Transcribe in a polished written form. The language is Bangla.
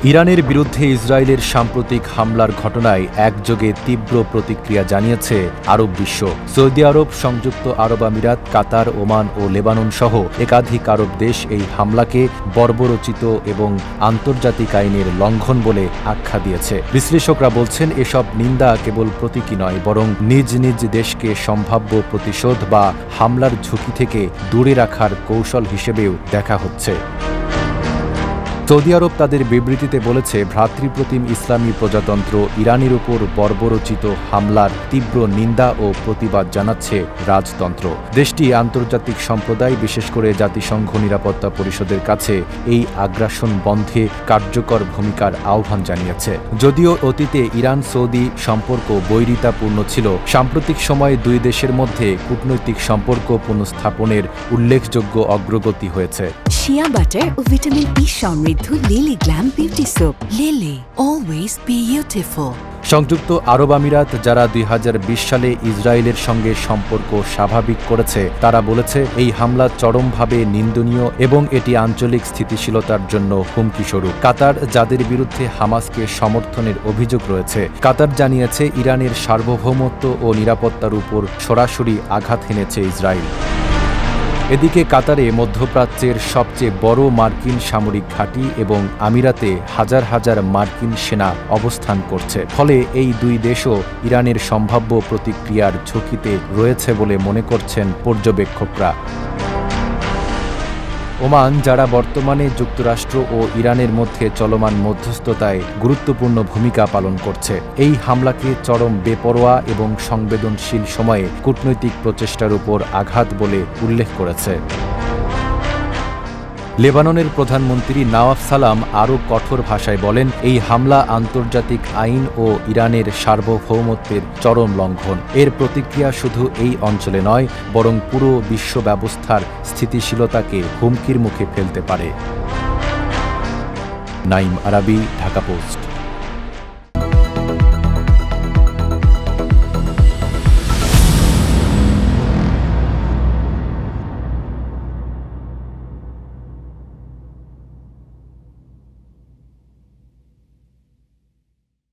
ইরানের বিরুদ্ধে ইসরায়েলের সাম্প্রতিক হামলার ঘটনায় একযোগে তীব্র প্রতিক্রিয়া জানিয়েছে আরব বিশ্ব। সৌদি আরব, সংযুক্ত আরব আমিরাত, কাতার, ওমান ও লেবানন সহ একাধিক আরব দেশ এই হামলাকে বর্বরোচিত এবং আন্তর্জাতিক আইনের লঙ্ঘন বলে আখ্যা দিয়েছে। বিশ্লেষকরা বলছেন, এসব নিন্দা কেবল প্রতীকী নয়, বরং নিজ নিজ দেশকে সম্ভাব্য প্রতিশোধ বা হামলার ঝুঁকি থেকে দূরে রাখার কৌশল হিসেবেও দেখা হচ্ছে। সৌদি আরব তাদের বিবৃতিতে বলেছে, ভ্রাতৃপ্রতিম ইসলামী প্রজাতন্ত্র ইরানের উপর বর্বরোচিত হামলার তীব্র নিন্দা ও প্রতিবাদ জানাচ্ছে রাজতন্ত্র। দেশটি আন্তর্জাতিক সম্প্রদায়, বিশেষ করে জাতিসংঘ নিরাপত্তা পরিষদের কাছে এই আগ্রাসন বন্ধে কার্যকর ভূমিকার আহ্বান জানিয়েছে। যদিও অতীতে ইরান সৌদি সম্পর্ক বৈরিতাপূর্ণ ছিল, সাম্প্রতিক সময়ে দুই দেশের মধ্যে কূটনৈতিক সম্পর্ক পুনঃস্থাপনের উল্লেখযোগ্য অগ্রগতি হয়েছে। শিয়া বাটার ও ভিটামিন ই সমৃদ্ধ lily glam beauty soap. Lily, always beautiful. সংযুক্ত আরব আমিরাত, যারা 2020 সালে ইসরায়েলের সঙ্গে সম্পর্ক স্বাভাবিক করেছে, তারা বলেছে এই হামলা চরমভাবে নিন্দনীয় এবং এটি আঞ্চলিক স্থিতিশীলতার জন্য হুমকিস্বরূপ। কাতার, যাদের বিরুদ্ধে হামাসকে সমর্থনের অভিযোগ রয়েছে, কাতার জানিয়েছে ইরানের সার্বভৌমত্ব ও নিরাপত্তার উপর সরাসরি আঘাত হেনেছে ইসরায়েল। এদিকে কাতারে মধ্যপ্রাচ্যের সবচেয়ে বড় মার্কিন সামরিক ঘাঁটি এবং আমিরাতে হাজার হাজার মার্কিন সেনা অবস্থান করছে। ফলে এই দুই দেশও ইরানের সম্ভাব্য প্রতিক্রিয়ার ঝুঁকিতে রয়েছে বলে মনে করছেন পর্যবেক্ষকরা। ওমান, যারা বর্তমানে যুক্তরাষ্ট্র ও ইরানের মধ্যে চলমান মধ্যস্থতায় গুরুত্বপূর্ণ ভূমিকা পালন করছে, এই হামলাকে চরম বেপরোয়া এবং সংবেদনশীল সময়ে কূটনৈতিক প্রচেষ্টার উপর আঘাত বলে উল্লেখ করেছে। লেবাননের প্রধানমন্ত্রী নওয়াফ সালাম আরও কঠোর ভাষায় বলেন, এই হামলা আন্তর্জাতিক আইন ও ইরানের সার্বভৌমত্বের চরম লঙ্ঘন। এর প্রতিক্রিয়া শুধু এই অঞ্চলে নয়, বরং পুরো বিশ্ব ব্যবস্থার স্থিতিশীলতাকে হুমকির মুখে ফেলতে পারে। নাইম আরাবী, ঢাকা পোস্ট।